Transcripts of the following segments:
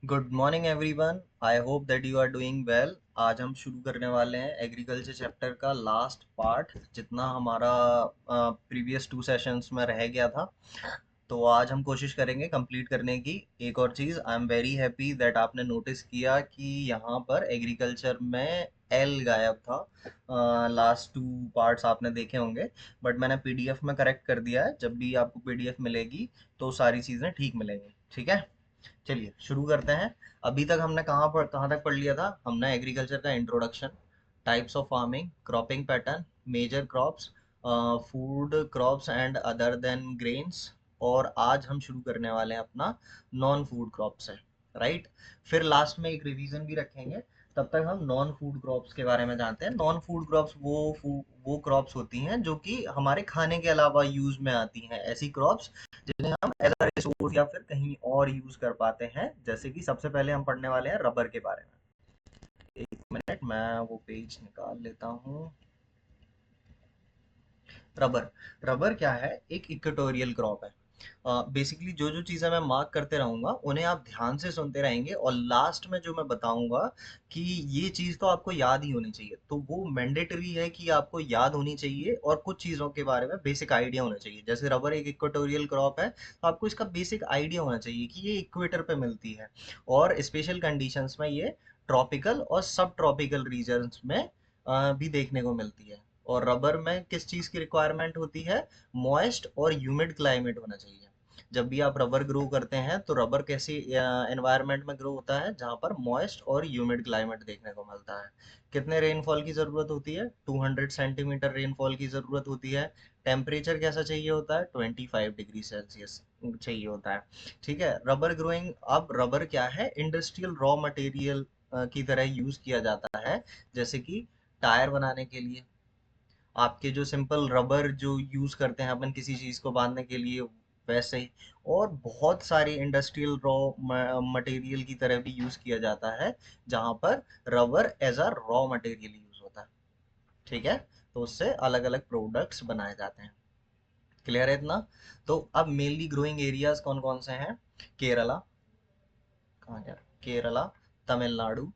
Good morning everyone. I hope that you are doing well. आज हम शुरू करने वाले हैं एग्रीकल्चर चैप्टर का लास्ट पार्ट, जितना हमारा प्रीवियस 2 सेशंस में रह गया था। तो आज हम कोशिश करेंगे कंप्लीट करने की। एक और चीज़, I am very happy that आपने नोटिस किया कि यहाँ पर एग्रीकल्चर में एल गायब था। लास्ट 2 पार्ट्स आपने देखे होंगे, बट मैंने पीडीएफ में करेक्ट कर दिया है। जब भी आपको पीडीएफ मिलेगी तो सारी चीज़ें ठीक मिलेंगी, ठीक है। चलिए शुरू करते हैं। अभी तक हमने कहाँ तक पढ़ लिया था? हमने एग्रीकल्चर का introduction, types of farming, cropping pattern, major crops, food crops and other than grains. और आज हम शुरू करने वाले हैं अपना नॉन फूड क्रॉप्स है, राइट। फिर लास्ट में एक रिवीजन भी रखेंगे। तब तक हम नॉन फूड क्रॉप्स के बारे में जानते हैं। नॉन फूड क्रॉप्स वो क्रॉप्स होती हैं जो कि हमारे खाने के अलावा यूज में आती हैं। ऐसी क्रॉप्स जिन्हें हम एज अ रिसोर्स या फिर कहीं और यूज कर पाते हैं। जैसे कि सबसे पहले हम पढ़ने वाले हैं रबर के बारे में। एक मिनट, मैं वो पेज निकाल लेता हूँ। रबर। रबर क्या है? एक इक्वेटोरियल क्रॉप है। बेसिकली जो जो चीज़ें मैं मार्क करते रहूंगा उन्हें आप ध्यान से सुनते रहेंगे, और लास्ट में जो मैं बताऊंगा कि ये चीज़ तो आपको याद ही होनी चाहिए, तो वो मैंडेटरी है कि आपको याद होनी चाहिए। और कुछ चीज़ों के बारे में बेसिक आइडिया होना चाहिए। जैसे रबर एक इक्वेटोरियल क्रॉप है, तो आपको इसका बेसिक आइडिया होना चाहिए कि ये इक्वेटर पे मिलती है, और स्पेशल कंडीशंस में ये ट्रॉपिकल और सब ट्रॉपिकल रीजन्स में भी देखने को मिलती है। और रबर में किस चीज़ की रिक्वायरमेंट होती है? मॉइस्ट और ह्यूमिड क्लाइमेट होना चाहिए। जब भी आप रबर ग्रो करते हैं तो रबर कैसी एनवायरनमेंट में ग्रो होता है? जहाँ पर मॉइस्ट और ह्यूमिड क्लाइमेट देखने को मिलता है। कितने रेनफॉल की ज़रूरत होती है? 200 सेंटीमीटर रेनफॉल की ज़रूरत होती है। टेम्परेचर कैसा चाहिए होता है? 25 डिग्री सेल्सियस चाहिए होता है, ठीक है। रबर ग्रोइंग, अब रबर क्या है? इंडस्ट्रियल रॉ मटेरियल की तरह यूज़ किया जाता है। जैसे कि टायर बनाने के लिए, आपके जो सिंपल रबर जो यूज करते हैं अपन किसी चीज को बांधने के लिए, वैसे ही। और बहुत सारी इंडस्ट्रियल रॉ मटेरियल की तरह भी यूज किया जाता है, जहां पर rubber as a raw material use होता है, ठीक है। तो उससे अलग अलग प्रोडक्ट्स बनाए जाते हैं। क्लियर है इतना? तो अब मेनली ग्रोइंग एरियाज कौन कौन से हैं? केरला, कहाँ गया? केरला, तमिलनाडु,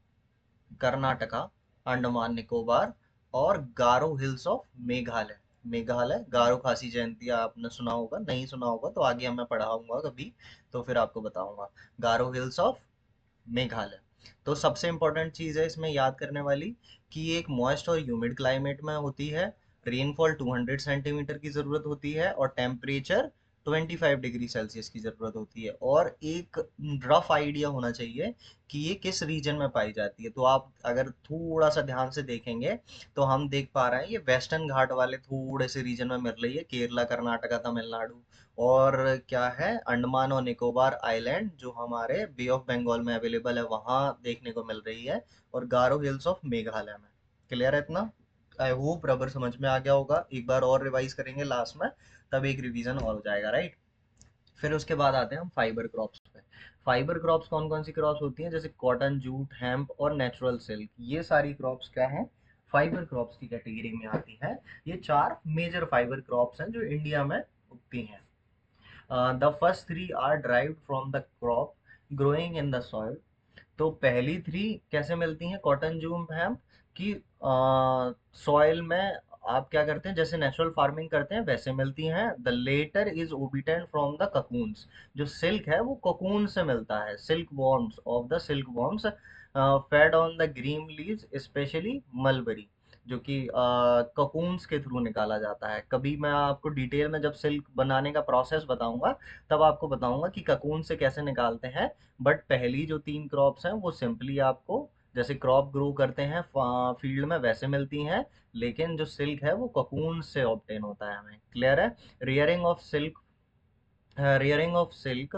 कर्नाटका, अंडमान निकोबार, और गारो हिल्स ऑफ मेघालय। मेघालय, गारो खासी जयंती आपने सुना होगा, नहीं सुना होगा तो आगे मैं पढ़ाऊंगा कभी, तो फिर आपको बताऊंगा। गारो हिल्स ऑफ मेघालय। तो सबसे इंपॉर्टेंट चीज है इसमें याद करने वाली कि ये एक मॉइस्ट और ह्यूमिड क्लाइमेट में होती है। रेनफॉल 200 सेंटीमीटर की जरूरत होती है, और टेम्परेचर 25 डिग्री सेल्सियस की जरूरत होती है। और एक रफ आइडिया होना चाहिए कि ये किस रीजन में पाई जाती है। तो आप अगर थोड़ा सा ध्यान से देखेंगे तो हम देख पा रहे हैं ये वेस्टर्न घाट वाले थोड़े से रीजन में मिल रही है, केरला, कर्नाटका, तमिलनाडु। और क्या है? अंडमान और निकोबार आइलैंड जो हमारे बे ऑफ बंगाल में अवेलेबल है, वहां देखने को मिल रही है। और गारो हिल्स ऑफ मेघालय में। क्लियर है इतना? आई होप रबर समझ में आ गया होगा। एक बार और रिवाइज करेंगे लास्ट में, तब एक रिवीजन और हो जाएगा, राइट। फिर उसके बाद आते हैं हम फाइबर क्रॉप्स पे। फाइबर क्रॉप्स कौन कौन सी क्रॉप्स होती हैं? जैसे कॉटन, जूट, हेम्प और नेचुरल सिल्क। ये सारी क्रॉप्स क्या हैं? फाइबर क्रॉप्स की कैटेगरी में आती है। ये 4 मेजर फाइबर क्रॉप्स हैं जो इंडिया में उगती हैं। The first three are derived from the crop growing in the soil. तो पहली थ्री कैसे मिलती हैं? कॉटन, जूम, हेम्प की सॉइल में आप क्या करते हैं, जैसे नेचुरल फार्मिंग करते हैं वैसे मिलती हैं। The latter is obtained from the cocoons. जो सिल्क है वो ककून से मिलता है, silk worms of the silk worms fed on the green leaves, specially mulberry, जो कि ककून्स के थ्रू निकाला जाता है। कभी मैं आपको डिटेल में जब सिल्क बनाने का प्रोसेस बताऊंगा, तब आपको बताऊंगा कि ककून से कैसे निकालते हैं। बट पहली जो 3 क्रॉप्स हैं वो सिंपली आपको जैसे क्रॉप ग्रो करते हैं फील्ड में वैसे मिलती हैं। लेकिन जो सिल्क है वो ककून से ऑब्टेन होता है हमें। क्लियर है? Rearing of silk, rearing of silk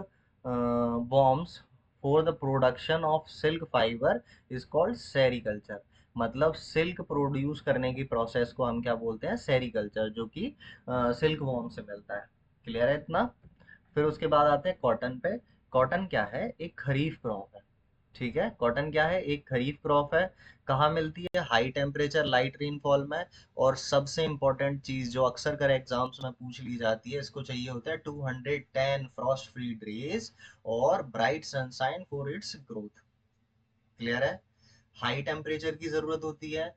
worms for the production of silk fiber is called sericulture। मतलब सिल्क प्रोड्यूस करने की प्रोसेस को हम क्या बोलते हैं? सेरिकल्चर, जो कि सिल्क वॉर्म से मिलता है। क्लियर है इतना? फिर उसके बाद आते हैं कॉटन पे। कॉटन क्या है? एक खरीफ क्रॉप है। ठीक है, कॉटन क्या है, एक खरीफ क्रॉप है। कहाँ मिलती है, हाई टेम्परेचर लाइट रेनफॉल में। और सबसे इम्पोर्टेंट चीज जो अक्सर कर एग्जाम्स में पूछ ली जाती है, इसको चाहिए होता है 210 फ्रॉस्ट फ्री डेज और bright sunshine for its growth. Clear है। हाई टेम्परेचर की जरूरत होती है,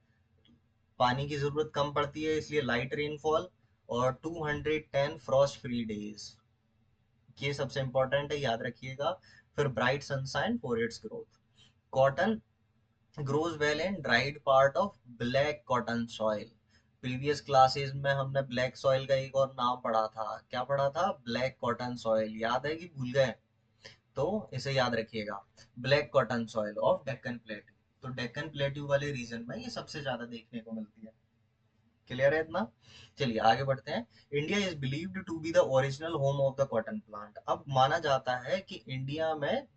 पानी की जरूरत कम पड़ती है, इसलिए लाइट रेनफॉल। और 210 फ्रॉस्ट फ्री डेज, ये सबसे इंपॉर्टेंट है, याद रखिएगा। फिर bright sunshine for its growth. Cotton grows well in dried part of black cotton soil. Previous classes में हमने ब्लैक सॉइल का एक और नाम पढ़ा था, क्या पढ़ा था, ब्लैक कॉटन सॉइल। याद है कि भूल गए? तो इसे याद रखिएगा, black cotton soil of Deccan plateau. तो डेक्कन प्लेट्यू वाले रीजन में ये सबसे ज्यादा देखने को मिलती है। क्लियर है इतना? चलिए आगे बढ़ते हैं। India is believed to be the original home of the cotton plant. अब माना जाता है कि इंडिया में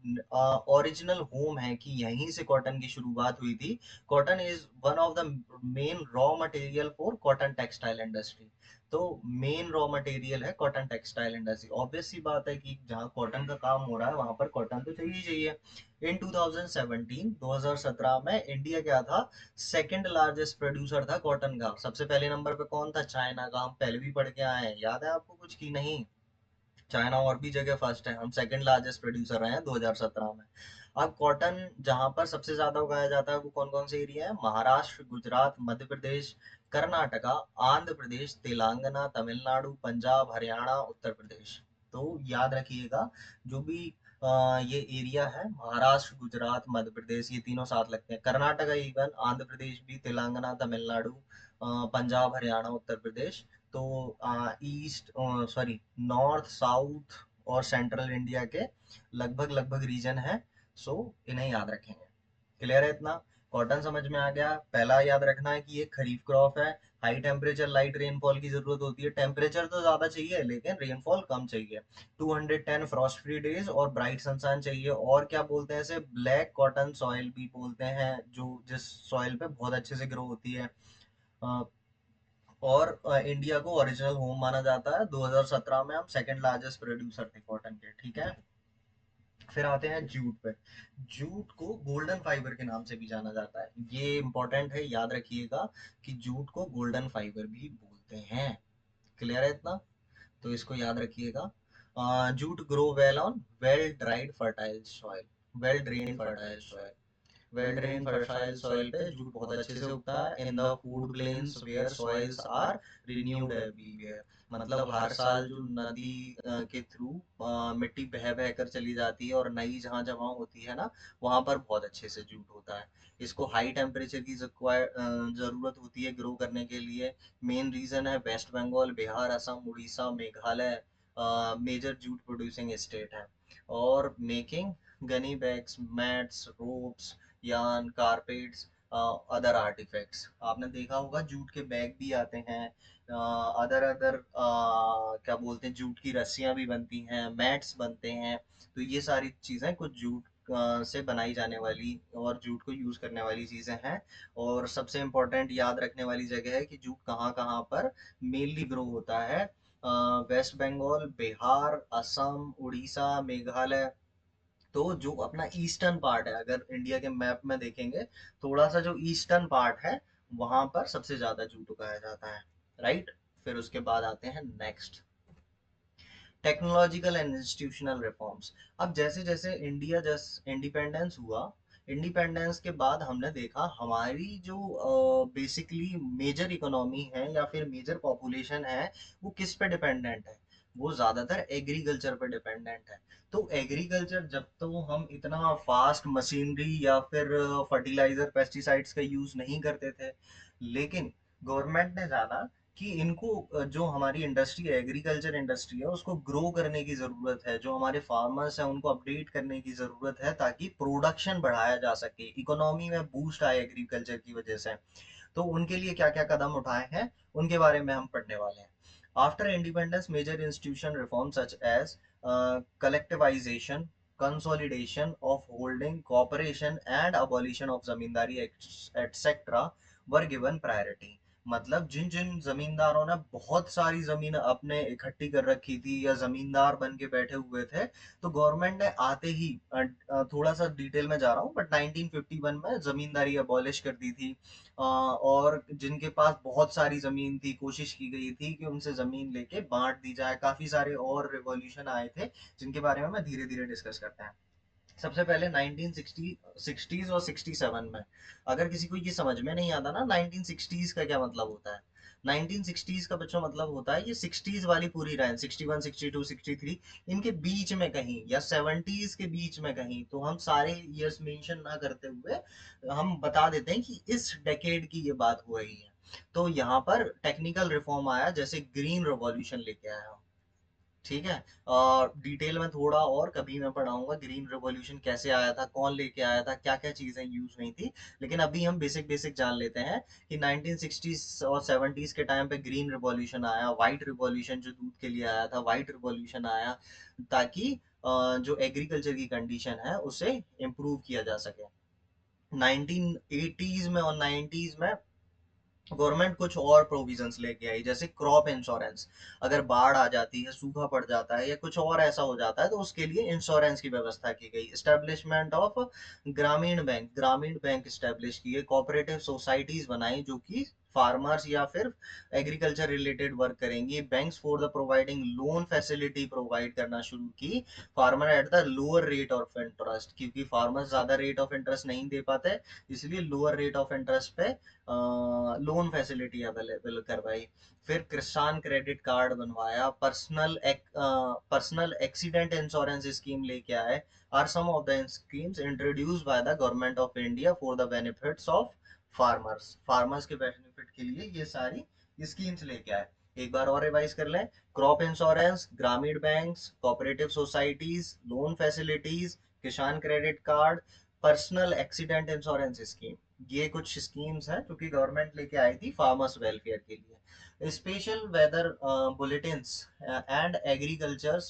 ओरिजिनल होम है, कि यहीं से कॉटन की शुरुआत हुई थी। Cotton is one of the main raw material for cotton textile industry. तो मेन रॉ मटेरियल है कॉटन टेक्सटाइल इंडस्ट्री। ऑब्वियस सी बात है कि जहाँ कॉटन का काम हो रहा है वहां पर कॉटन तो चाहिए ही चाहिए। इन 2017 2017 में इंडिया क्या था, सेकंड लार्जेस्ट प्रोड्यूसर था कॉटन का। सबसे पहले नंबर पे कौन था, चाइना का। हम पहले भी पढ़ के आए हैं, याद है आपको कुछ की नहीं? चाइना और भी जगह फर्स्ट है, हम सेकंड लार्जेस्ट प्रोड्यूसर रहे हैं 2017 में। अब कॉटन जहां पर सबसे ज्यादा उगाया जाता है वो कौन कौन से एरिया है, महाराष्ट्र, गुजरात, मध्य प्रदेश, कर्नाटका, आंध्र प्रदेश, तेलंगाना, तमिलनाडु, पंजाब, हरियाणा, उत्तर प्रदेश। तो याद रखिएगा, जो भी ये एरिया है, महाराष्ट्र, गुजरात, मध्य प्रदेश, ये तीनों साथ लगते हैं। कर्नाटका इवन, आंध्र प्रदेश भी, तेलंगाना, तमिलनाडु, पंजाब, हरियाणा, उत्तर प्रदेश। तो ईस्ट, सॉरी, नॉर्थ, साउथ और सेंट्रल इंडिया के लगभग लगभग रीजन है। सो इन्हें याद रखेंगे। क्लियर है इतना? कॉटन समझ में आ गया। पहला याद रखना है कि ये खरीफ क्रॉप है। हाई टेम्परेचर लाइट रेनफॉल की जरूरत होती है, टेम्परेचर तो ज्यादा चाहिए लेकिन रेनफॉल कम चाहिए। 210 फ्रॉस्ट फ्री डेज और ब्राइट सनशाइन चाहिए। और क्या बोलते हैं इसे, ब्लैक कॉटन सॉइल भी बोलते हैं, जो जिस सॉइल पे बहुत अच्छे से ग्रो होती है। और इंडिया को ओरिजिनल होम माना जाता है। 2017 में हम सेकंड लार्जेस्ट प्रोड्यूसर थे कॉटन के। ठीक है, फिर आते हैं जूट पे। जूट को गोल्डन फाइबर के नाम से भी जाना जाता है, ये इंपॉर्टेंट है, याद रखिएगा कि जूट को गोल्डन फाइबर भी बोलते हैं। क्लियर है इतना? तो इसको याद रखिएगा। Jute grow well on well dried fertile soil, well drain fertile soil. Well drain fertile soil पे जूट बहुत अच्छे से उगता है। In the food plains where soils are renewed everywhere. मतलब हर साल जो नदी के थ्रू मिट्टी बह बह कर चली जाती है और नई जहाँ जमा होती है ना, वहां पर बहुत अच्छे से जूट होता है। इसको हाई टेम्परेचर की जरूरत होती है ग्रो करने के लिए। मेन रीजन है West Bengal, Bihar, Assam, Orissa, Meghalaya major jute producing state है। और making gunny bags, mats, ropes, yarn, carpets, other artifacts. आपने देखा होगा जूट के बैग भी आते हैं, अदर अदर क्या बोलते हैं, जूट की रस्सियां भी बनती हैं, मैट्स बनते हैं। तो ये सारी चीजें कुछ जूट से बनाई जाने वाली और जूट को यूज करने वाली चीजें हैं। और सबसे इम्पोर्टेंट याद रखने वाली जगह है कि जूट कहाँ कहाँ पर मेनली ग्रो होता है। वेस्ट बंगाल, बिहार, असम, उड़ीसा, मेघालय। तो जो अपना ईस्टर्न पार्ट है, अगर इंडिया के मैप में देखेंगे, थोड़ा सा जो ईस्टर्न पार्ट है, वहां पर सबसे ज्यादा जूट उगाया जाता है। राइट। फिर उसके बाद आते हैं next, technological and institutional reforms. अब जैसे जैसे इंडिया जस्ट इंडिपेंडेंस हुआ, इंडिपेंडेंस के बाद हमने देखा हमारी जो बेसिकली मेजर इकोनॉमी है या फिर मेजर पॉपुलेशन है, वो किस पे डिपेंडेंट है, वो ज्यादातर एग्रीकल्चर पे डिपेंडेंट है। तो एग्रीकल्चर, जब तो हम इतना फास्ट मशीनरी या फिर फर्टिलाइजर पेस्टिसाइड्स का यूज नहीं करते थे, लेकिन गवर्नमेंट ने जाना कि इनको जो हमारी इंडस्ट्री है, एग्रीकल्चर इंडस्ट्री है, उसको ग्रो करने की जरूरत है। जो हमारे फार्मर्स हैं उनको अपडेट करने की जरूरत है, ताकि प्रोडक्शन बढ़ाया जा सके, इकोनॉमी में बूस्ट आए एग्रीकल्चर की वजह से। तो उनके लिए क्या क्या कदम उठाए हैं, उनके बारे में हम पढ़ने वाले हैं। After independence major institution reform such as collectivization, consolidation of holding, cooperation and abolition of zamindari etc were given priority. मतलब जिन जिन जमींदारों ने बहुत सारी जमीन अपने इकट्ठी कर रखी थी या जमींदार बन के बैठे हुए थे, तो गवर्नमेंट ने आते ही थोड़ा सा डिटेल में जा रहा हूँ, बट 1951 में जमींदारी अबॉलिश कर दी थी। और जिनके पास बहुत सारी जमीन थी, कोशिश की गई थी कि उनसे जमीन लेके बांट दी जाए। काफी सारे और रिवॉल्यूशन आए थे जिनके बारे में मैं धीरे धीरे डिस्कस करते हैं। सबसे पहले 1960s और 67 में, अगर किसी को ये समझ में नहीं आता ना 1960s का क्या मतलब होता है, 1960s का बच्चों मतलब होता है ये 60s वाली पूरी रेंज, 61, 62, 63, इनके बीच में कहीं, या 70s के बीच में कहीं। तो हम सारे ईयर्स मेंशन ना करते हुए हम बता देते हैं कि इस डेकेड की ये बात हो रही है। तो यहाँ पर टेक्निकल रिफॉर्म आया, जैसे ग्रीन रिवॉल्यूशन लेके आया। ठीक है। और डिटेल में थोड़ा और कभी मैं पढ़ाऊंगा ग्रीन रेवोल्यूशन कैसे आया था, कौन लेके आया था, क्या क्या चीजें यूज हुई थी। लेकिन अभी हम बेसिक बेसिक जान लेते हैं कि 1960s और 70s के टाइम पे ग्रीन रिवॉल्यूशन आया, व्हाइट रिवॉल्यूशन जो दूध के लिए आया था, व्हाइट रिवॉल्यूशन आया ताकि जो एग्रीकल्चर की कंडीशन है उसे इम्प्रूव किया जा सके। 1980s में और 90s में गवर्नमेंट कुछ और प्रोविजंस लेके आई, जैसे क्रॉप इंश्योरेंस। अगर बाढ़ आ जाती है, सूखा पड़ जाता है या कुछ और ऐसा हो जाता है, तो उसके लिए इंश्योरेंस की व्यवस्था की गई। एस्टेब्लिशमेंट ऑफ ग्रामीण बैंक एस्टेब्लिश किए। कोऑपरेटिव सोसाइटीज बनाई जो कि फार्मर्स या फिर एग्रीकल्चर रिलेटेड वर्क करेंगी। Banks for the providing loan facility provide करना शुरू की, farmer at the lower rate of interest, क्योंकि फार्मर्स ज्यादा रेट ऑफ इंटरेस्ट नहीं दे पाते, इसलिए लोअर रेट ऑफ इंटरेस्ट पे लोन फैसिलिटी अवेलेबल करवाई। फिर किसान क्रेडिट कार्ड बनवाया। पर्सनल एक्सीडेंट इंश्योरेंस स्कीम लेके आए। Are some of the schemes introduce by the government of India for the benefits of farmers. Farmers के बेनिफिट के लिए ये सारी स्कीम्स लेके आए। एक बार और रिवाइज कर लें। क्रॉप इंश्योरेंस, ग्रामीण banks, cooperative societies, loan facilities, Kisan credit card, personal accident insurance scheme, ये कुछ स्कीम्स हैं जो कि गवर्नमेंट लेके आई थी फार्मर्स वेलफेयर के लिए। Special weather bulletins and agricultural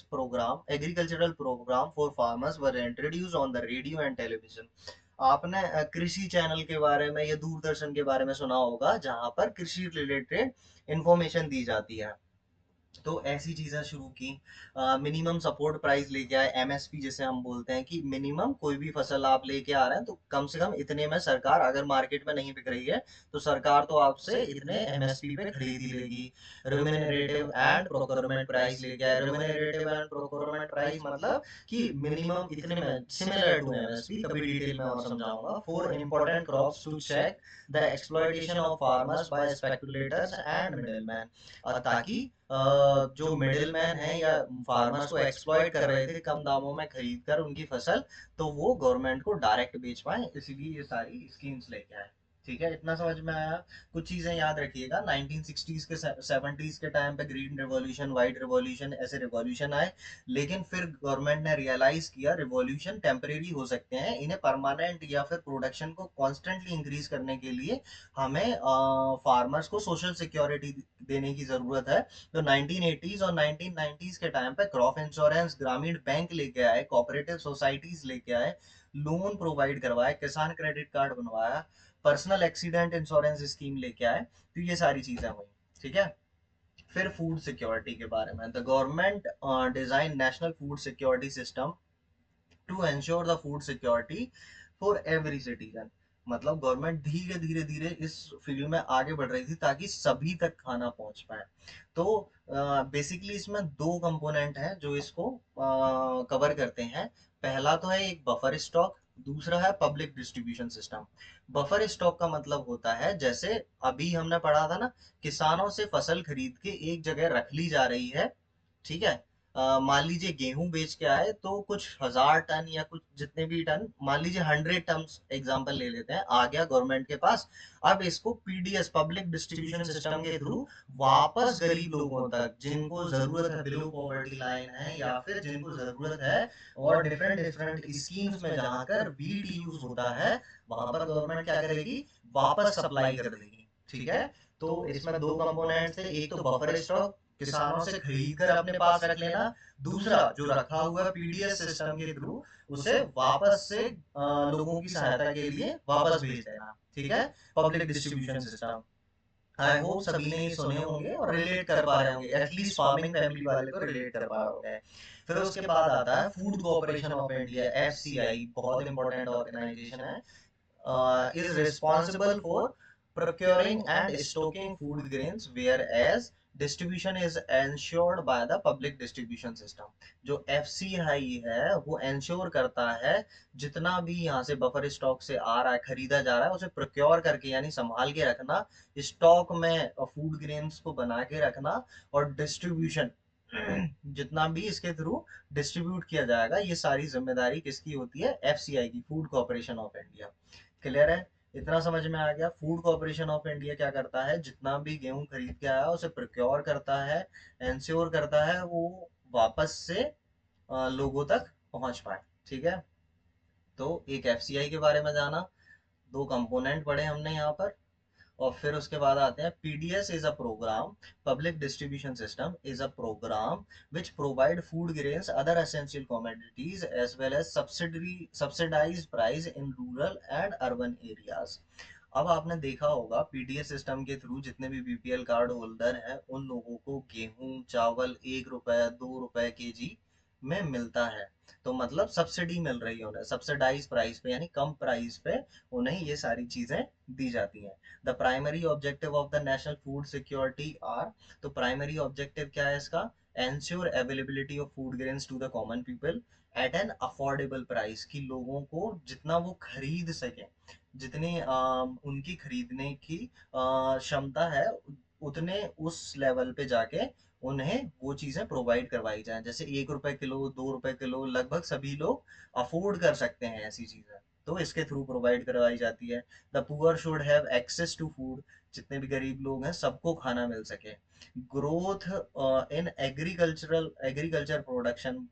program for farmers were introduce on the radio and television. आपने कृषि चैनल के बारे में या दूरदर्शन के बारे में सुना होगा, जहां पर कृषि रिलेटेड इंफॉर्मेशन दी जाती है। तो ऐसी चीजें शुरू की। मिनिमम सपोर्ट प्राइस लेके आए, एमएसपी जिसे हम बोलते हैं, कि मिनिमम कोई भी फसल आप लेके आ रहे हैं तो कम से कम इतने में सरकार, अगर मार्केट में नहीं बिक रही है तो सरकार तो आपसे इतने एमएसपी पे खरीद ही लेगी। रिम्यूनरेटिव एंड प्रोक्योरमेंट प्राइस लेके आए। रिम्यूनरेटिव एंड प्रोक्योरमेंट प्राइस मतलब कि मिनिमम इतने में, सिमिलर टू एमएसपी, कभी डिटेल में और समझाऊंगा। For important crops to check the exploitation of farmers by speculators and middleman, ताकि जो मिडिलमैन है या फार्मर्स को एक्सप्लॉइट कर रहे थे कम दामों में खरीद कर उनकी फसल, तो वो गवर्नमेंट को डायरेक्ट बेच पाए, इसलिए ये सारी स्कीम्स लेके आए। ठीक है, इतना समझ में आया। कुछ चीजें याद रखिएगा। 1960s के 70s के टाइम पे ग्रीन रिवॉल्यूशन, व्हाइट रिवॉल्यूशन, ऐसे रिवॉल्यूशन आए। लेकिन फिर गवर्नमेंट ने रियलाइज किया रिवॉल्यूशन टेम्परेरी हो सकते हैं, इन्हें परमानेंट या फिर प्रोडक्शन को कॉन्स्टेंटली इंक्रीज करने के लिए हमें फार्मर्स को सोशल सिक्योरिटी देने की जरूरत है। तो 1980s और 1990s के टाइम पे क्रॉप इंश्योरेंस, ग्रामीण बैंक लेके आए, कोऑपरेटिव सोसाइटीज लेके आए, लोन प्रोवाइड करवाए, किसान क्रेडिट कार्ड बनवाया, पर्सनल एक्सीडेंट इंश्योरेंस स्कीम लेके आए। तो ये सारी चीजें हुई। ठीक है। फिर फूड सिक्योरिटी के बारे में, the government design national food security system to ensure the food security for every citizen. मतलब गवर्नमेंट धीरे धीरे धीरे इस फील्ड में आगे बढ़ रही थी ताकि सभी तक खाना पहुंच पाए। तो बेसिकली इसमें दो कंपोनेंट हैं जो इसको कवर करते हैं। पहला तो है एक बफर स्टॉक, दूसरा है public distribution system. Buffer stock का मतलब होता है, जैसे अभी हमने पढ़ा था ना, किसानों से फसल खरीद के एक जगह रख ली जा रही है। ठीक है। मान लीजिए गेहूं बेच के आए तो कुछ 1000 टन या कुछ जितने भी टन, मान लीजिए 100 टन एग्जांपल ले लेते हैं, आ गया गवर्नमेंट के पास। अब इसको पीडीएस, पब्लिक डिस्ट्रीब्यूशन सिस्टम के थ्रू वापस गरीब लोगों तक, जिनको जरूरत है, बिलो पॉवर्टी लाइन है या फिर जिनको जरूरत है, और डिफरेंट डिफरेंट स्कीम्स में जहां कर वीट यूज होता है, वहां पर गवर्नमेंट क्या करेगी, वापस सप्लाई कर देगी। ठीक है। तो इसमें दो कंपोनेंट थे, एक तो बफर स्टॉक, किसानों से खरीद कर अपने पास रख लेना, दूसरा जो रखा हुआ है पीडीएस सिस्टम के थ्रू, उसे वापस से लोगों की सहायता के लिए वापस भेज देना। ठीक है, public distribution system. I hope सभी ने ये सुने होंगे और रिलेट कर पा रहे होंगे, एटलीस्ट फार्मिंग फैमिली वाले तो रिलेट कर पा रहे होंगे। फिर उसके बाद आता है food corporation of India, FCI, बहुत इंपॉर्टेंट ऑर्गेनाइजेशन है। Is responsible for procuring and stocking food grains, whereas distribution is ensured by the public distribution system. जो FCI है वो ensure करता है जितना भी यहाँ से बफर स्टॉक से आ रहा है, खरीदा जा रहा है, उसे प्रोक्योर करके यानी संभाल के रखना, स्टॉक में फूड ग्रेन्स को बना के रखना, और डिस्ट्रीब्यूशन जितना भी इसके थ्रू डिस्ट्रीब्यूट किया जाएगा, ये सारी जिम्मेदारी किसकी होती है? एफसीआई की, food corporation of India. Clear है? इतना समझ में आ गया? फूड कॉर्पोरेशन ऑफ इंडिया क्या करता है? जितना भी गेहूं खरीद के आया उसे प्रोक्योर करता है, एंश्योर करता है वो वापस से लोगों तक पहुंच पाए। ठीक है? तो एक एफसीआई के बारे में जाना, दो कंपोनेंट पढ़े हमने यहाँ पर, और फिर उसके बाद आते हैं PDS is a program, public distribution system is a program which provide food grains other essential commodities as well as subsidize price in rural and urban areas. अब आपने देखा होगा पीडीएस सिस्टम के थ्रू जितने भी बीपीएल कार्ड होल्डर हैं उन लोगों को गेहूं चावल 1 रुपए 2 रुपए केजी में मिलता है। तो मतलब सब्सिडी मिल रही है उन्हें, सब्सिडाइज प्राइस पे यानी कम प्राइस पे उन्हें ये सारी चीजें दी जाती हैं। The primary objective of the national food security are, तो प्राइमरी ऑब्जेक्टिव क्या है इसका? Ensure availability of food grains to the common people at an affordable price, कि लोगों को जितना वो खरीद सके, जितनी उनकी खरीदने की क्षमता है, उतने उस लेवल पे जाके उन्हें वो चीजें प्रोवाइड करवाई जाए। जैसे 1 रुपए किलो 2 रुपए किलो लगभग सभी लोग अफोर्ड कर सकते हैं ऐसी चीजें, तो इसके थ्रू प्रोवाइड करवाई जाती है। The poor should have access to food, जितने भी गरीब लोग हैं सबको खाना मिल सके। ग्रोथ इन एग्रीकल्चर प्रोडक्शन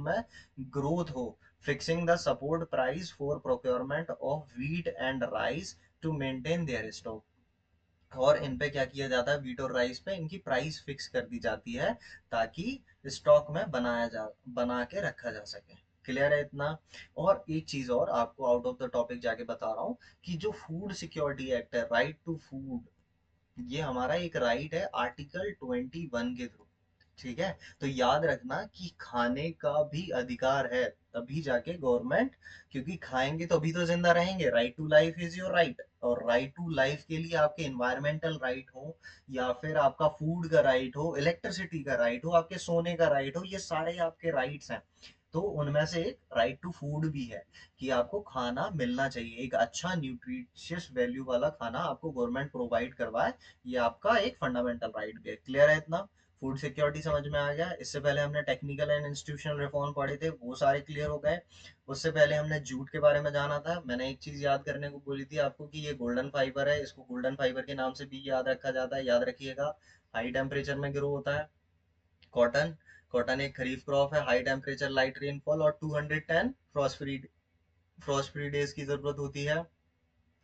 में ग्रोथ हो, fixing the support price for procurement of wheat and rice to maintain their stock. और इन पे क्या किया जाता है? व्हीट और राइस पे इनकी प्राइस फिक्स कर दी जाती है ताकि स्टॉक में बना के रखा जा सके। क्लियर है इतना? और एक चीज और आपको आउट ऑफ द टॉपिक जाके बता रहा हूँ कि जो फूड सिक्योरिटी एक्ट है, राइट टू फूड, ये हमारा एक राइट है आर्टिकल 21 के थ्रू। ठीक है? तो याद रखना कि खाने का भी अधिकार है, तभी जाके गवर्नमेंट, क्योंकि खाएंगे तो अभी तो जिंदा रहेंगे। Right to life is your right, और राइट टू लाइफ के लिए आपके इन्वायरमेंटल राइट हो, या फिर आपका फूड का राइट हो, इलेक्ट्रिसिटी का राइट हो, आपके सोने का राइट हो, ये सारे आपके राइट्स हैं। तो उनमें से एक राइट टू फूड भी है, कि आपको खाना मिलना चाहिए, एक अच्छा न्यूट्रिशियस वैल्यू वाला खाना आपको गवर्नमेंट प्रोवाइड करवाए, ये आपका एक फंडामेंटल राइट भी है। क्लियर है इतना? फूड सिक्योरिटी समझ में आ गया? इससे पहले हमने टेक्निकल एंड इंस्टीट्यूशनल रिफॉर्म पढ़े थे, वो सारे क्लियर हो गए। उससे पहले हमने जूट के बारे में जाना था। मैंने एक चीज याद करने को बोली थी आपको कि ये गोल्डन फाइबर है, इसको गोल्डन फाइबर के नाम से भी याद रखा जाता है, याद रखिएगा। हाई टेम्परेचर में ग्रो होता है। कॉटन, कॉटन एक खरीफ क्रॉप है, हाई टेम्परेचर लाइट रेनफॉल और 210 फ्रॉस्ट फ्री डेज की जरूरत होती है,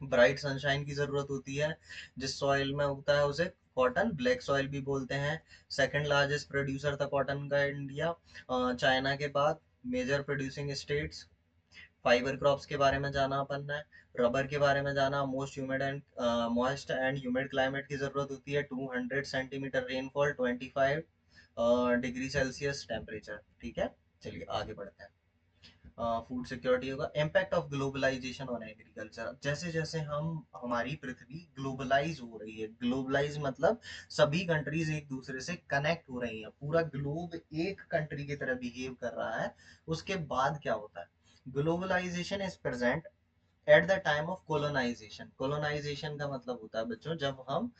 ब्राइट सनशाइन की जरूरत होती है। जिस सॉइल में उगता है उसे कॉटन ब्लैक सॉइल भी बोलते हैं। सेकंड लार्जेस्ट प्रोड्यूसर था कॉटन का इंडिया, चाइना के बाद। Major producing states. Fibre crops के बारे में जाना अपन ने। रबर के बारे में जाना, मॉइस्ट एंड ह्यूमिड क्लाइमेट की जरूरत होती है, 200 centimetre rainfall, 25 degree Celsius temperature. ठीक है? चलिए आगे बढ़ते हैं। फूड सिक्योरिटी होगा। Impact of globalization on agriculture, जैसे जैसे हम हमारी पृथ्वी ग्लोबलाइज हो रही है, ग्लोबलाइज मतलब सभी कंट्रीज एक दूसरे से कनेक्ट हो रही हैं, पूरा ग्लोब एक कंट्री की तरह बिहेव कर रहा है। उसके बाद क्या होता है? Globalization is present at the time of colonization. Colonization का मतलब होता है बच्चों, जब हम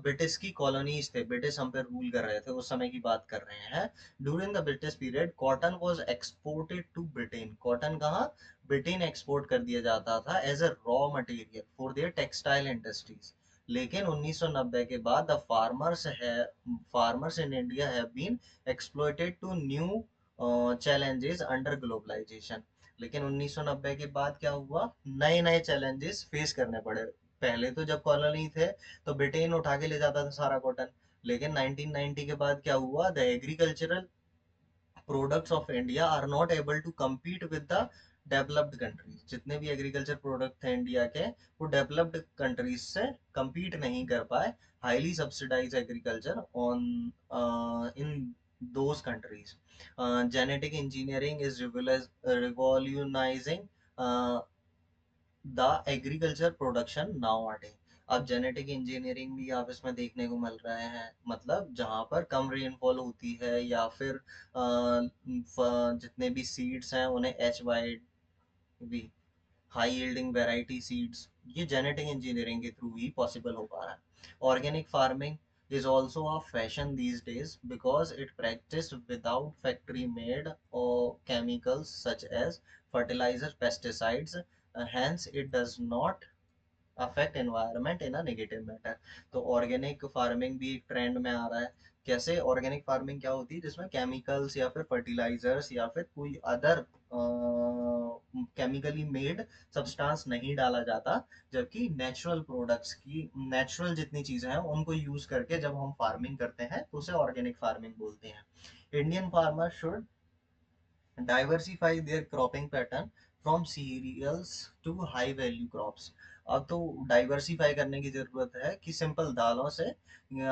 ब्रिटिश की कॉलोनीज थे, ब्रिटिश हम पे रूल कर रहे थे, उस समय की बात कर रहे हैं। During the British period cotton was exported to Britain. Cotton कहाँ? ब्रिटेन एक्सपोर्ट कर दिया जाता था as a raw material for their textile industries. लेकिन 1990 के बाद the farmers in India have been exploited to new challenges under globalization. लेकिन 1990 के बाद क्या हुआ? नए नए चैलेंजेस फेस करने पड़े। पहले तो जब कॉलोनी थे तो ब्रिटेन उठा के ले जाता था सारा कॉटन, लेकिन 1990 के बाद क्या हुआ? The agricultural products of India are not able to compete with the developed countries, जितने भी एग्रीकल्चर प्रोडक्ट थे इंडिया के, वो डेवलप्ड कंट्रीज से compete नहीं कर पाए, highly subsidize agriculture on in those countries. Genetic engineering is revolutionizing uh, the agriculture production now आटे। अब जेनेटिक इंजीनियरिंग भी आप इसमें देखने को मिल रहे हैं, मतलब जहाँ पर कम रेनफॉल होती है या फिर जितने भी सीड्स हैं उन्हें HY भी, हाई यील्डिंग वैरायटी सीड्स, ये जेनेटिक इंजीनियरिंग के थ्रू ही पॉसिबल हो पा रहा है। Organic farming is also a fashion these days because it practiced without factory made or chemicals such as fertilizers, pesticides, hence it does not affect environment in a negative matter. तो organic farming भी एक trend में आ रहा है। कैसे organic farming क्या होती है, जिसमें केमिकल्स या फिर फर्टिलाइजर्स या फिर कोई अदर केमिकली मेड सब्सटेंस नहीं डाला जाता, जबकि नेचुरल प्रोडक्ट्स की, नेचुरल जितनी चीजें हैं उनको यूज करके जब हम फार्मिंग करते हैं तो उसे ऑर्गेनिक फार्मिंग बोलते हैं। Indian farmer should diversify their cropping pattern from cereals to high value crops. अब तो डाइवर्सिफाई करने की जरूरत है कि सिंपल दालों से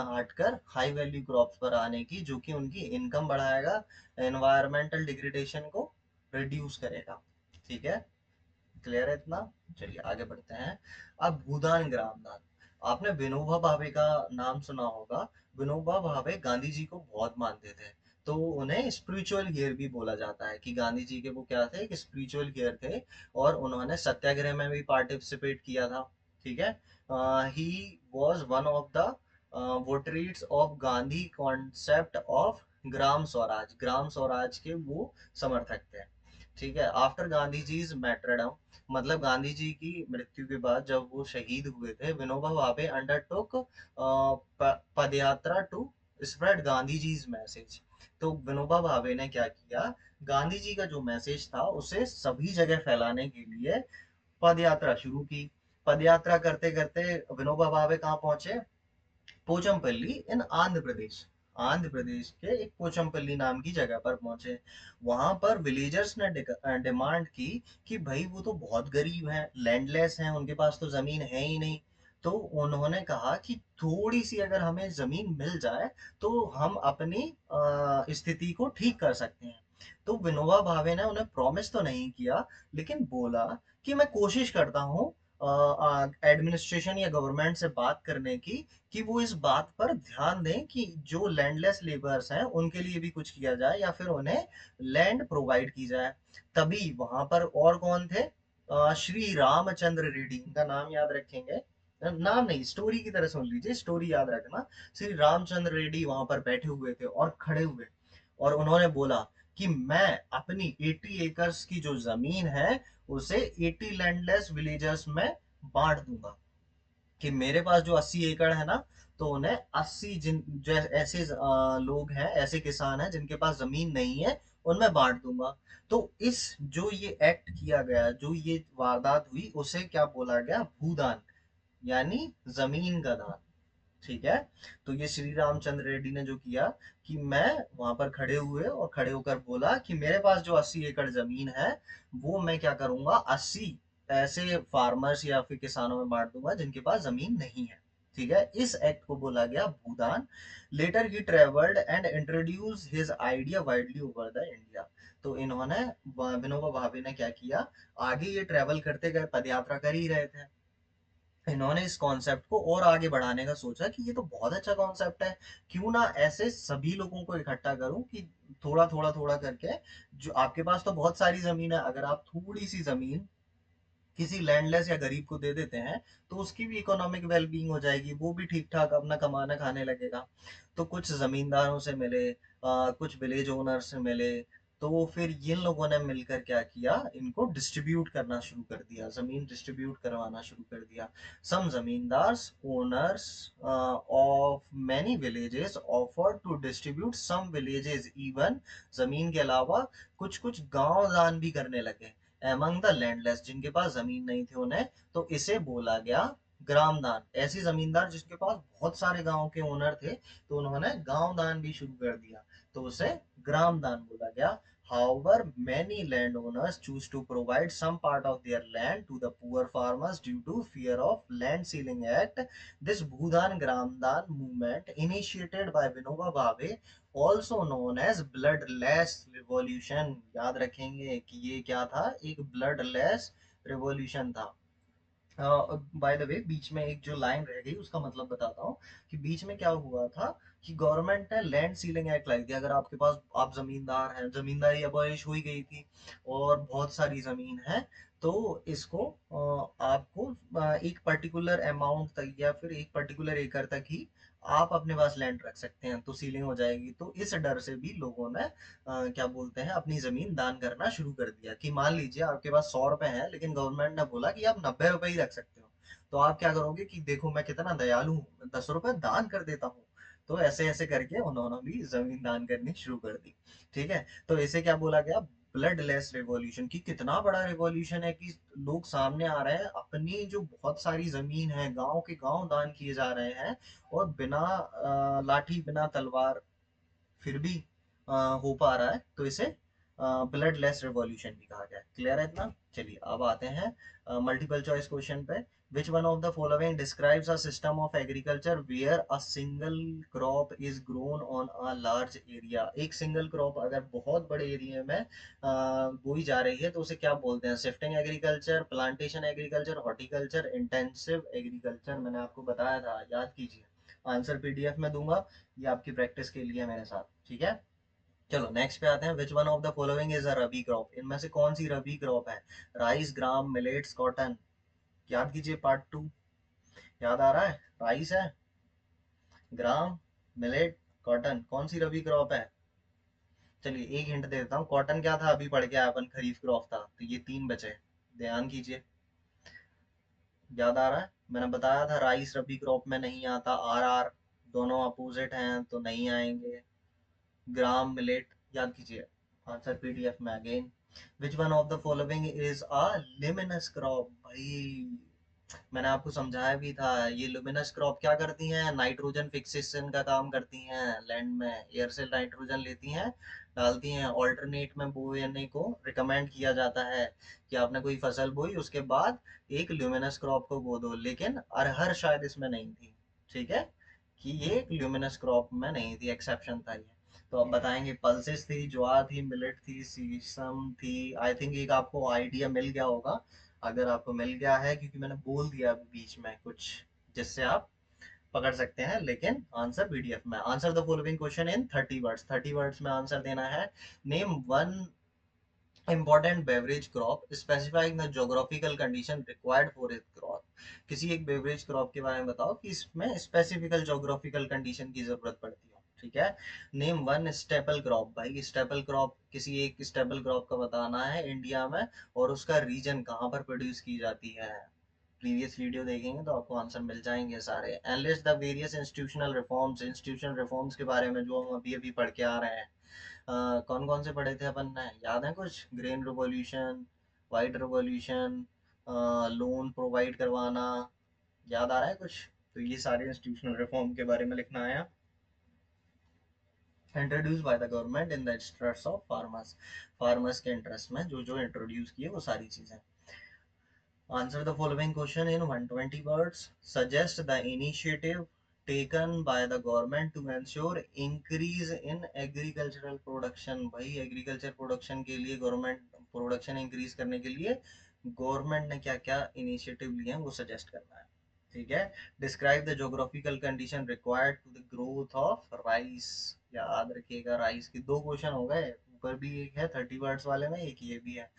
हटकर हाई वैल्यू क्रॉप्स पर आने की, जो कि उनकी इनकम बढ़ाएगा, एनवायरमेंटल डिग्रेडेशन को रिड्यूस करेगा। ठीक है, क्लियर है इतना? चलिए आगे बढ़ते हैं। अब भूदान ग्रामदान, आपने विनोबा भावे का नाम सुना होगा। विनोबा भावे गांधी जी को बहुत मानते थे, तो उन्हें स्पिरिचुअल हीयर भी बोला जाता है कि गांधी जी के वो क्या थे, कि स्पिरिचुअल हीयर थे, और उन्होंने सत्याग्रह में भी पार्टिसिपेट किया था। ठीक है, he was one of the votaries of Gandhi concept of Gram Swaraj, Gram Swaraj के वो समर्थक थे। ठीक है, after Gandhi ji is martyrdom, मतलब गांधी जी की मृत्यु के बाद जब वो शहीद हुए थे, Vinoba Bhave undertook padyatra to spread Gandhi ji message. तो विनोबा भावे ने क्या किया, गांधी जी का जो मैसेज था उसे सभी जगह फैलाने के लिए पद यात्रा शुरू की। पद यात्रा करते करते विनोबा भावे कहाँ पहुंचे, पोचमपल्ली इन आंध्र प्रदेश, आंध्र प्रदेश के एक पोचमपल्ली नाम की जगह पर पहुंचे। वहां पर विलेजर्स ने डिमांड की कि भाई वो तो बहुत गरीब हैं, लैंडलेस हैं, उनके पास तो जमीन है ही नहीं। तो उन्होंने कहा कि थोड़ी सी अगर हमें जमीन मिल जाए तो हम अपनी स्थिति को ठीक कर सकते हैं। तो विनोबा भावे ने उन्हें प्रॉमिस तो नहीं किया, लेकिन बोला कि मैं कोशिश करता हूँ एडमिनिस्ट्रेशन या गवर्नमेंट से बात करने की, कि वो इस बात पर ध्यान दें कि जो लैंडलेस लेबर्स हैं उनके लिए भी कुछ किया जाए या फिर उन्हें लैंड प्रोवाइड की जाए। तभी वहां पर और कौन थे, श्री रामचंद्र रेड्डी, इनका नाम याद रखेंगे, नाम नहीं, स्टोरी की तरह सुन लीजिए, स्टोरी याद रखना। श्री रामचंद्र रेड्डी वहां पर बैठे हुए थे और खड़े हुए, और उन्होंने बोला कि मैं अपनी 80 एकर्स की जो जमीन है उसे 80 लैंडलेस विलेजर्स में बांट दूंगा, कि मेरे पास जो 80 एकड़ है ना, तो उन्हें 80 जिन जो ऐसे लोग हैं, ऐसे किसान हैं जिनके पास जमीन नहीं है, उनमें बांट दूंगा। तो इस जो ये एक्ट किया गया, जो ये वारदात हुई, उसे क्या बोला गया, भूदान, यानी जमीन का दान। ठीक है, तो ये श्री रामचंद्र रेड्डी ने जो किया कि मैं वहां पर खड़े हुए और खड़े होकर बोला कि मेरे पास जो 80 एकड़ जमीन है वो मैं क्या करूंगा, 80 ऐसे फार्मर्स या फिर किसानों में बांट दूंगा जिनके पास जमीन नहीं है। ठीक है, इस एक्ट को बोला गया Bhoodan. Later he travelled and introduce his idea widely over the India. तो इन्होंने, विनोबा भावे ने क्या किया, आगे ये ट्रेवल करते गए, पदयात्रा कर ही रहे थे, इन्होंने इस कॉन्सेप्ट को और आगे बढ़ाने का सोचा कि ये तो बहुत अच्छा कॉन्सेप्ट है, क्यों ना ऐसे सभी लोगों को इकट्ठा करूं कि थोड़ा थोड़ा थोड़ा करके, जो आपके पास तो बहुत सारी जमीन है, अगर आप थोड़ी सी जमीन किसी लैंडलेस या गरीब को दे देते हैं तो उसकी भी इकोनॉमिक वेलबींग हो जाएगी, वो भी ठीक ठाक अपना कमाना खाने लगेगा। तो कुछ जमींदारों से मिले, कुछ विलेज ओनर से मिले, तो फिर इन लोगों ने मिलकर क्या किया, इनको डिस्ट्रीब्यूट करना शुरू कर दिया, जमीन डिस्ट्रीब्यूट करवाना शुरू कर दिया। Some zamindars owners of many villages offer to distribute some villages even, जमीन के अलावा कुछ कुछ गांव दान भी करने लगे एमंग द लैंडलेस, जिनके पास जमीन नहीं थी उन्हें। तो इसे बोला गया ग्राम दान। ऐसे जमींदार जिसके पास बहुत सारे गांव के ओनर थे, तो उन्होंने गांव दान भी शुरू कर दिया, तो उसे ग्राम दान बोला गया। However, many landowners choose to provide some part of their land to the poor farmers due to fear of Land Ceiling Act. This Bhudan Gramdan movement, initiated by Vinoba Bhave, also known as Bloodless Revolution. याद रखेंगे कि ये क्या था, एक bloodless revolution था। By the way, बीच में एक जो लाइन रह गई उसका मतलब बताता हूँ कि बीच में क्या हुआ था कि गवर्नमेंट ने लैंड सीलिंग एक्ट लाई थी। अगर आपके पास, आप जमींदार हैं, जमींदारी अबॉलिश हुई गई थी और बहुत सारी जमीन है, तो इसको आपको एक पर्टिकुलर अमाउंट तक या फिर एक पर्टिकुलर एकड़ तक ही आप अपने पास लैंड रख सकते हैं, तो सीलिंग हो जाएगी। तो इस डर से भी लोगों ने क्या बोलते हैं, अपनी जमीन दान करना शुरू कर दिया कि मान लीजिए आपके पास 100 रुपए हैं, लेकिन गवर्नमेंट ने बोला कि आप 90 रुपए ही रख सकते हो। तो आप क्या करोगे कि देखो मैं कितना दयालु हूँ, 10 रुपए दान कर देता हूँ। तो ऐसे ऐसे करके उन्होंने भी जमीन दान करनी शुरू कर दी। ठीक है, तो इसे क्या बोला गया, ब्लड लेस रेवोल्यूशन। की कितना बड़ा रेवोल्यूशन है कि लोग सामने आ रहे हैं, अपनी जो बहुत सारी जमीन है, गांव के गांव दान किए जा रहे हैं, और बिना लाठी, बिना तलवार, फिर भी हो पा रहा है। तो इसे ब्लड लेस रिवॉल्यूशन भी कहा गया है। क्लियर है इतना? चलिए अब आते हैं मल्टीपल चॉइस क्वेश्चन पे। Which one of the following describes a system of agriculture where a single crop is grown on a large area? एक सिंगल क्रॉप अगर बहुत बड़े एरिया में बोई जा रही है तो उसे क्या बोलते हैं? Shifting agriculture, plantation agriculture, horticulture, intensive agriculture. मैंने आपको बताया था, याद कीजिए। आंसर पीडीएफ में दूंगा, ये आपकी प्रैक्टिस के लिए मेरे साथ। ठीक है, चलो नेक्स्ट पे आते हैं। विच one of the following is a rabi crop? इनमें से कौन सी रबी क्रॉप है? राइस, ग्राम, मिलेट्स, कॉटन। याद कीजिए, पार्ट 2। याद आ रहा है? राइस है, ग्राम, मिलेट, कॉटन, कौन सी रबी क्रॉप है? चलिए एक हिंट दे देता हूँ, कॉटन क्या था, अभी पढ़ के आया अपन, खरीफ क्रॉप था। तो ये 3 बचे, ध्यान कीजिए। याद आ रहा है? मैंने बताया था राइस रबी क्रॉप में नहीं आता। आर आर, दोनों अपोजिट हैं तो नहीं आएंगे। ग्राम, मिलेट, याद कीजिए। आंसर पीडीएफ में again. Which one of the following is a luminous crop? भाई मैंने आपको समझाया भी था, ये लुमिनस क्रॉप क्या करती हैं? नाइट्रोजन फिक्सेशन का काम करती हैं। लैंड में एयर से नाइट्रोजन लेती हैं, डालती हैं। ऑल्टरनेट में बोने को रिकमेंड किया जाता है कि आपने कोई फसल बोई, उसके बाद एक ल्यूमिनस क्रॉप को बो दो। लेकिन अरहर शायद इसमें नहीं थी। ठीक है, कि ये ल्यूमिनस क्रॉप में नहीं थी, एक्सेप्शन था ये। तो अब बताएंगे, पल्सेस थी, ज्वार थी, मिलेट थी, सीसम थी। आई थिंक एक आपको आइडिया मिल गया होगा, अगर आपको मिल गया है, क्योंकि मैंने बोल दिया अभी बीच में कुछ जिससे आप पकड़ सकते हैं। लेकिन आंसर पीडीएफ में। Answer the following question in 30 words. 30 words में आंसर देना है। Name one important beverage crop specifying the geographical condition required for its growth। किसी एक बेवरेज क्रॉप के बारे में बताओ कि इसमें स्पेसिफिकल जोग्राफिकल कंडीशन की जरूरत पड़ती हो। ठीक है, नेम वन स्टेपल क्रॉप। भाई स्टेपल क्रॉप, किसी एक स्टेपल क्रॉप का बताना है इंडिया में, और उसका रीजन कहाँ पर प्रोड्यूस की जाती है। प्रीवियस वीडियो देखेंगे तो आपको आंसर मिल जाएंगे सारे। Analyst the various institutional reforms. Institutional reforms के बारे में जो हम अभी अभी पढ़ के आ रहे हैं, कौन कौन से पढ़े थे अपन ने, याद है कुछ? Green revolution, white revolution, loan provide करवाना, याद आ रहा है कुछ? तो ये सारे इंस्टीट्यूशनल रिफॉर्म के बारे में लिखना है। Introduce by the government in the interest of farmers. Farmers के इंटरेस्ट में जो जो इंट्रोड्यूस किए वो सारी चीजें। Answer the following question in 120 words. Suggest the initiative taken by the government to ensure increase in agricultural production। भाई agriculture production के लिए, गवर्नमेंट प्रोडक्शन इंक्रीज करने के लिए गवर्नमेंट ने क्या क्या इनिशिएटिव लिए हैं वो सजेस्ट करना है। ठीक है, describe the geographical condition required to the growth of rice. याद रखिएगा, राइस के 2 क्वेश्चन हो गए, ऊपर भी एक है 30 वर्ड्स वाले में, एक ये भी है।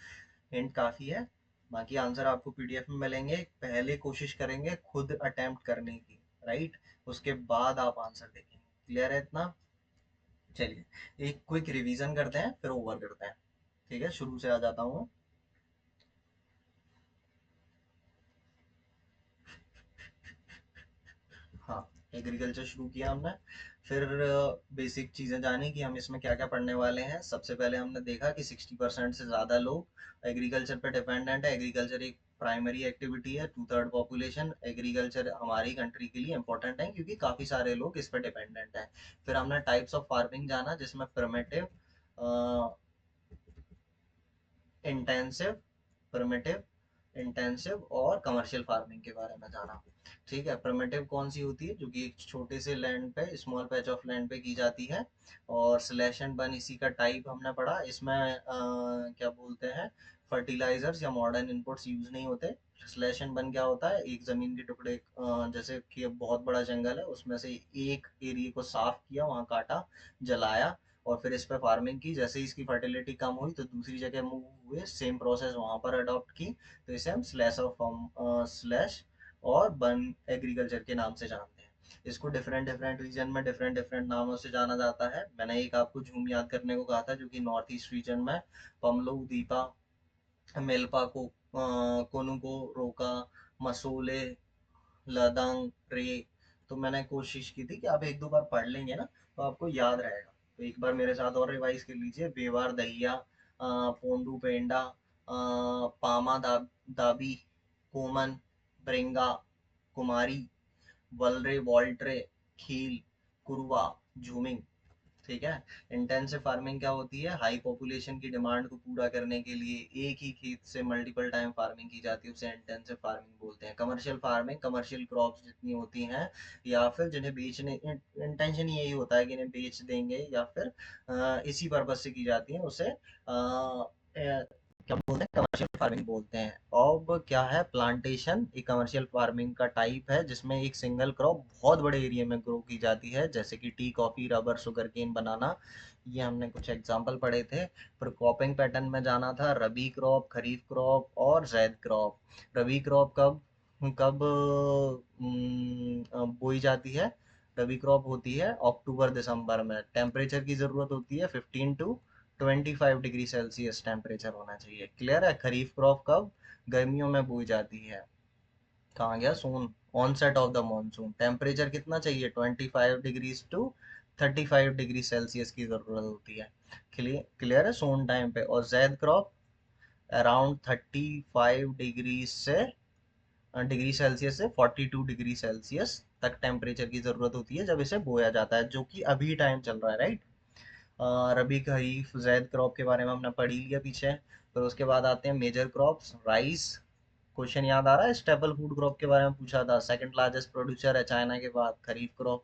हिंट काफी है। बाकी आंसर आपको पीडीएफ में मिलेंगे। पहले कोशिश करेंगे खुद अटेम्प्ट करने की, राइट? उसके बाद आप आंसर देखेंगे। क्लियर है इतना? चलिए एक क्विक रिवीजन करते हैं, फिर ओवर करते हैं। ठीक है, शुरू से आ जाता हूँ। हाँ, एग्रीकल्चर शुरू किया हमने, फिर बेसिक चीज़ें जानी कि हम इसमें क्या क्या पढ़ने वाले हैं। सबसे पहले हमने देखा कि 60% से ज़्यादा लोग एग्रीकल्चर पे डिपेंडेंट है। एग्रीकल्चर एक प्राइमरी एक्टिविटी है। 2/3 पॉपुलेशन एग्रीकल्चर हमारी कंट्री के लिए इंपॉर्टेंट है, क्योंकि काफ़ी सारे लोग इस पर डिपेंडेंट हैं। फिर हमने टाइप्स ऑफ फार्मिंग जाना, जिसमें प्रिमिटिव, इंटेंसिव, प्रिमिटिव, इंटेंसिव और कमर्शियल फार्मिंग के बारे में जाना। ठीक है, प्रिमिटिव कौन सी होती है, जो कि एक छोटे से लैंड पे, स्मॉल पैच ऑफ लैंड पे की जाती है। और स्लैश एंड बर्न इसी का टाइप हमने पढ़ा। इसमें क्या बोलते हैं, फर्टिलाइजर्स या मॉडर्न इनपुट्स यूज नहीं होते। स्लैश एंड बर्न क्या होता है, एक जमीन के टुकड़े जैसे कि अब बहुत बड़ा जंगल है, उसमें से एक एरिया को साफ किया, वहां काटा, जलाया, और फिर इस पे फार्मिंग की। जैसे ही इसकी फर्टिलिटी कम हुई तो दूसरी जगह मूव हुए, सेम प्रोसेस वहां पर अडॉप्ट की। तो इसे हम स्लैश और बर्न एग्रीकल्चर के नाम से जानते हैं। इसको डिफरेंट डिफरेंट रीजन में डिफरेंट डिफरेंट नामों से जाना जाता है। मैंने एक आपको झूम याद करने को कहा था, जो कि नॉर्थ ईस्ट रीजन में पमलो, दीपा, मेलपा को, कोनुको, रोका, मसूले, लदंग, रे। तो मैंने कोशिश की थी कि आप एक दो बार पढ़ लेंगे ना तो आपको याद रहेगा। तो एक बार मेरे साथ और रिवाइज कर लीजिए। बेवार दहिया, पोंडू पेंडा, पामा दाबी, कोमन, ब्रिंगा, कुमारी, वलरे वॉल्ट्रे, खील, कुरुआ, झूमिंग। ठीक है। इंटेंसिव फार्मिंग क्या होती है, हाई पॉपुलेशन की डिमांड को पूरा करने के लिए एक ही खेत से मल्टीपल टाइम फार्मिंग की जाती है, उसे इंटेंसिव फार्मिंग बोलते हैं। कमर्शियल फार्मिंग, कमर्शियल क्रॉप्स जितनी होती हैं या फिर जिन्हें बेचने, इंटेंशन यही होता है कि इन्हें बेच देंगे या फिर इसी पर्पज से की जाती है, उसे क्या बोलते हैं, कमर्शियल फार्मिंग बोलते हैं। अब क्या है, प्लांटेशन एक कमर्शियल फार्मिंग का टाइप है, जिसमें एक सिंगल क्रॉप बहुत बड़े एरिया में ग्रो की जाती है, जैसे कि tea, coffee, rubber, sugar cane, banana. ये हमने कुछ एग्जांपल पढ़े थे। फिर क्रॉपिंग पैटर्न में जाना था, रबी क्रॉप, खरीफ क्रॉप और जैद क्रॉप। रबी क्रॉप कब कब बोई जाती है, रबी क्रॉप होती है अक्टूबर दिसंबर में। टेम्परेचर की जरूरत होती है 15 to 25 डिग्री सेल्सियस टेम्परेचर होना चाहिए। क्लियर है। खरीफ क्रॉप कब, गर्मियों में बोई जाती है। कहाँ गया soon, onset of the monsoon. Temperature कितना चाहिए, 25 डिग्रीज to 35 डिग्री सेल्सियस की जरूरत होती है। क्लियर क्लियर है, सोन टाइम पे। और Zaid crop around 35 degree Celsius से 42 डिग्री सेल्सियस तक टेम्परेचर की जरूरत होती है जब इसे बोया जाता है, जो कि अभी टाइम चल रहा है, राइट। रबी, खरीफ, जैद क्रॉप के बारे में हमने पढ़ ही लिया पीछे। फिर उसके बाद आते हैं मेजर क्रॉप्स। राइस, क्वेश्चन याद आ रहा है, स्टेपल फूड क्रॉप के बारे में पूछा था। सेकंड लार्जेस्ट प्रोड्यूसर है चाइना के बाद। खरीफ क्रॉप,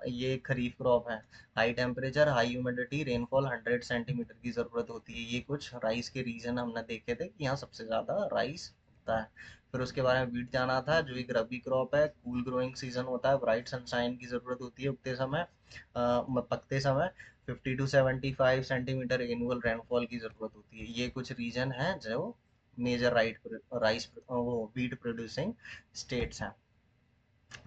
ये खरीफ क्रॉप है। High temperature, high humidity, rainfall 100 centimetre की जरूरत होती है। ये कुछ राइस के रीजन हमने देखे थे कि यहाँ सबसे ज्यादा राइस होता है। फिर उसके बारे में वीट जाना था, जो एक रबी क्रॉप है। कूल ग्रोइंग सीजन होता है, ब्राइट सनशाइन की जरूरत होती है उगते समय, पकते समय। 50 to 75 सेंटीमीटर एनुअल रेनफॉल की जरूरत होती है। ये कुछ रीजन है जो मेजर राइस वो वीट प्रोड्यूसिंग स्टेट्स हैं।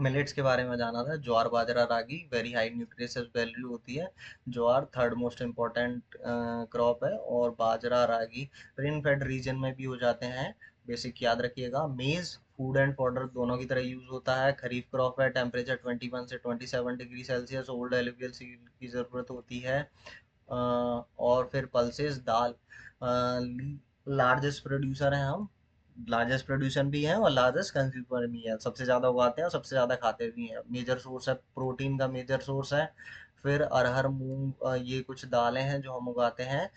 मिलेट्स के बारे में जाना था, ज्वार, बाजरा, रागी, वेरी हाई न्यूट्रिशियस वैल्यू होती है। ज्वार थर्ड मोस्ट इम्पोर्टेंट क्रॉप है, और बाजरा, रागी रेन फेड रीजन में भी हो जाते हैं। बेसिक याद रखिएगा। मेज फूड एंड पाउडर दोनों की तरह यूज होता है। खरीफ क्रॉप है, टेम्परेचर 21 से 27 degree Celsius, old alluvial seed की जरूरत होती है। और फिर पल्सेस, दाल, लार्जेस्ट प्रोड्यूसर हैं हम, लार्जेस्ट प्रोड्यूसर भी हैं और लार्जेस्ट कंज्यूमर भी है, सबसे ज़्यादा उगाते हैं और सबसे ज़्यादा खाते भी हैं। मेजर सोर्स है, प्रोटीन का मेजर सोर्स है। फिर अरहर, मूंग, ये कुछ दालें हैं जो हम उगाते हैं।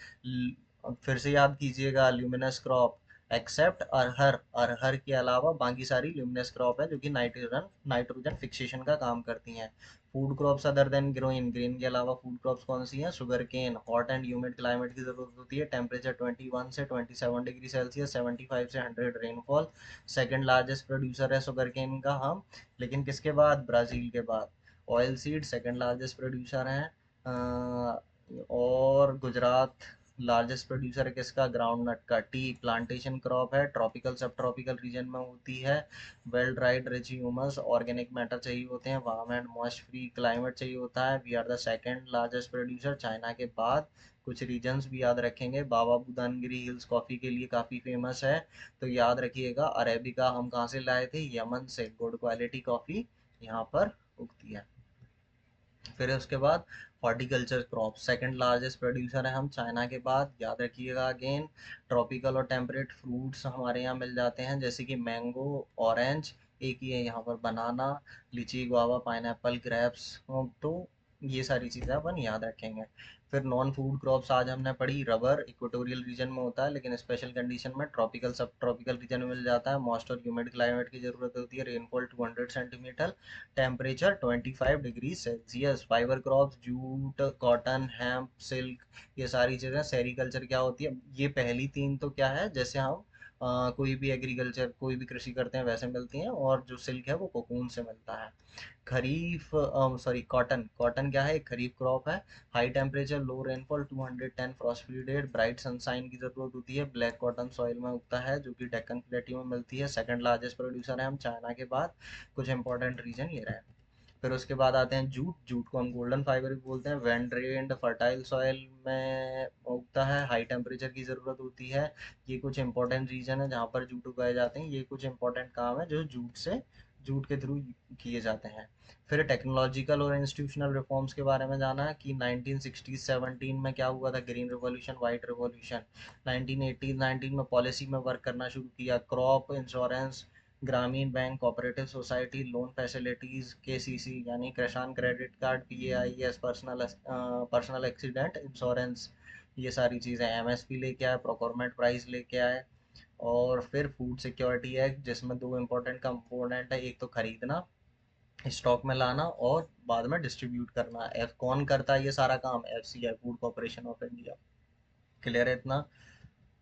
फिर से याद कीजिएगा, ल्यूमिनस क्रॉप एक्सेप्ट अरहर, अरहर के अलावा बाकी सारी ल्यूमिनस क्रॉप है जो कि नाइट्रोजन नाइट्रोजन फिक्सेशन का काम करती हैं। Food crops other than grain, grain के अलावा फूड क्रॉप्स कौन सी हैं, sugar cane. Hot and humid climate की जरूरत होती है, टेम्परेचर 21 से 27 डिग्री सेल्सियस, 75 से 100 रेनफॉल। सेकंड लार्जेस्ट प्रोड्यूसर है शुगर केन का हम, लेकिन किसके बाद, ब्राजील के बाद। Oil seed second largest producer हैं। और गुजरात लार्जेस्ट प्रोड्यूसर है किसका, ग्राउंड नट का। टी प्लांटेशन क्रॉप है, ट्रॉपिकल सब ट्रॉपिकल रीजन में होती है। Well drained, rich humus, organic matter चाहिए होते हैं, warm and moist free climate चाहिए होता है। We are the second largest producer China के बाद। कुछ रीजन्स भी याद रखेंगे, बाबा बुदानगिरी हिल्स कॉफ़ी के लिए काफ़ी फेमस है, तो याद रखिएगा। अरेबिका हम कहाँ से लाए थे, यमन से। गुड क्वालिटी कॉफ़ी यहाँ पर उगती है। फिर उसके बाद horticulture crop, second largest producer है हम चाइना के बाद, याद रखिएगा। अगेन ट्रॉपिकल और टेम्परेट फ्रूट्स हमारे यहाँ मिल जाते हैं, जैसे कि मैंगो, ऑरेंज, एक ही है यहाँ पर बनाना, लीची, गुआवा, पाइनएप्पल, ग्रेप्स। तो ये सारी चीज़ें अपन याद रखेंगे। फिर नॉन फूड क्रॉप्स आज हमने पढ़ी। रबर इक्वेटोरियल रीजन में होता है, लेकिन स्पेशल कंडीशन में ट्रॉपिकल सब ट्रॉपिकल रीजन में मिल जाता है। मॉइस्ट और ह्यूमिड क्लाइमेट की जरूरत होती है। Rainfall 200 centimetre, temperature 25 degree Celsius. Fibre crops jute, cotton, hemp, silk, ये सारी चीज़ें। सेरीकल्चर क्या होती है, ये पहली तीन तो क्या है, जैसे हम कोई भी एग्रीकल्चर कोई भी कृषि करते हैं वैसे मिलती हैं, और जो सिल्क है वो कोकून से मिलता है। खरीफ सॉरी कॉटन, कॉटन क्या है, एक खरीफ क्रॉप है। हाई टेम्परेचर, लो rainfall, 210 Frost period, bright sunshine की जरूरत होती है। ब्लैक कॉटन सॉइल में उगता है, जो कि डेक्कन प्लेट्यू में मिलती है। सेकंड लार्जेस्ट प्रोड्यूसर है हम चाइना के बाद। कुछ इंपॉर्टेंट रीजन ये रहे। फिर उसके बाद आते हैं जूट। जूट को हम गोल्डन फाइबर भी बोलते हैं। वेल ड्रेन्ड फर्टाइल सॉइल में उगता है। हाई टेम्परेचर की ज़रूरत होती है। ये कुछ इंपॉर्टेंट रीजन है जहाँ पर जूट उगाए जाते हैं। ये कुछ इंपॉर्टेंट काम है जो जूट के थ्रू किए जाते हैं। फिर टेक्नोलॉजिकल और इंस्टीट्यूशनल रिफॉर्म्स के बारे में जाना है कि 1960-17 में क्या हुआ था, ग्रीन रिवॉल्यूशन, वाइट रिवॉल्यूशन। 1980-19 में पॉलिसी में वर्क करना शुरू किया। क्रॉप इंश्योरेंस, ग्रामीण bank, cooperative society, loan facilities, KCC यानी Kisan credit card, PAIS, personal accident insurance, ये सारी चीज़ें। एमएसपी लेके आए, प्रोक्योरमेंट प्राइस लेके आए। और फिर फूड सिक्योरिटी एक्ट, जिसमें दो इम्पोर्टेंट कंपोनेंट है, एक तो खरीदना, स्टॉक में लाना, और बाद में डिस्ट्रीब्यूट करना। एफ कौन करता है ये सारा काम, FCI, food corporation of India. Clear है इतना।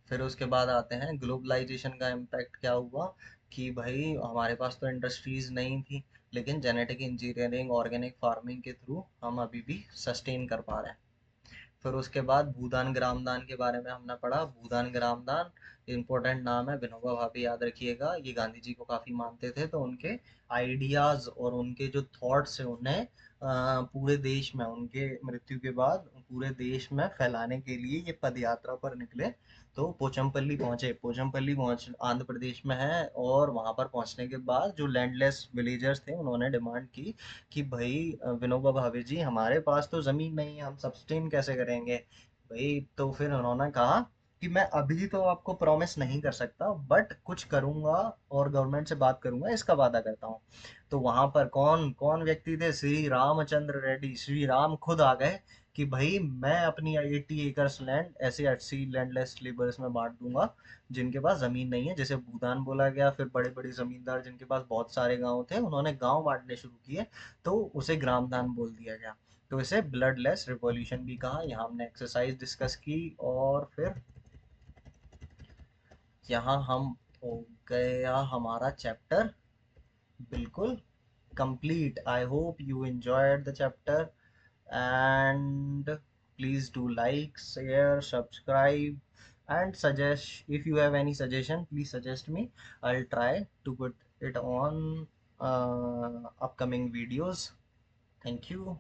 फिर उसके बाद आते हैं ग्लोबलाइजेशन का इम्पैक्ट क्या हुआ, कि भाई हमारे पास तो इंडस्ट्रीज नहीं थी, लेकिन जेनेटिक इंजीनियरिंग, ऑर्गेनिक फार्मिंग के थ्रू हम अभी भी सस्टेन कर पा रहे हैं। फिर उसके बाद भूदान ग्रामदान के बारे में हमने पढ़ा। भूदान ग्रामदान इम्पोर्टेंट नाम है, विनोबा भावे याद रखिएगा। ये गांधी जी को काफ़ी मानते थे, तो उनके आइडियाज़ और उनके जो थॉट्स हैं उन्हें पूरे देश में, उनके मृत्यु के बाद पूरे देश में फैलाने के लिए ये पद यात्रा पर निकले। तो पोचमपल्ली पहुंचे। पोचमपल्ली पहुंच आंध्र प्रदेश में है, और वहां पर पहुंचने के बाद जो लैंडलेस विलेजर्स थे उन्होंने डिमांड की कि भाई विनोबा भावे जी, हमारे पास तो ज़मीन नहीं है, हम सस्टेन कैसे करेंगे भाई। तो फिर उन्होंने कहा कि मैं अभी तो आपको प्रॉमिस नहीं कर सकता, बट कुछ करूंगा और गवर्नमेंट से बात करूंगा, इसका वादा करता हूँ। तो वहां पर कौन कौन व्यक्ति थे, श्री रामचंद्र रेड्डी, श्री राम खुद आ गए कि भाई मैं अपनी 80 एकर्स लैंड ऐसे 80 लैंडलेस लेबर्स में बांट दूंगा जिनके पास जमीन नहीं है, जैसे भूदान बोला गया। फिर बड़े बड़े जमींदार जिनके पास बहुत सारे गांव थे, उन्होंने गांव बांटने शुरू किए, तो उसे ग्रामदान बोल दिया गया। तो इसे ब्लड लेस रिवॉल्यूशन भी कहा। यहाँ हमने एक्सरसाइज डिस्कस की, और फिर यहाँ हम हो गया हमारा चैप्टर बिल्कुल complete. I hope you enjoyed the chapter, and please do like, share, subscribe, and suggest. If you have any suggestion, please suggest me. I'll try to put it on upcoming videos. Thank you.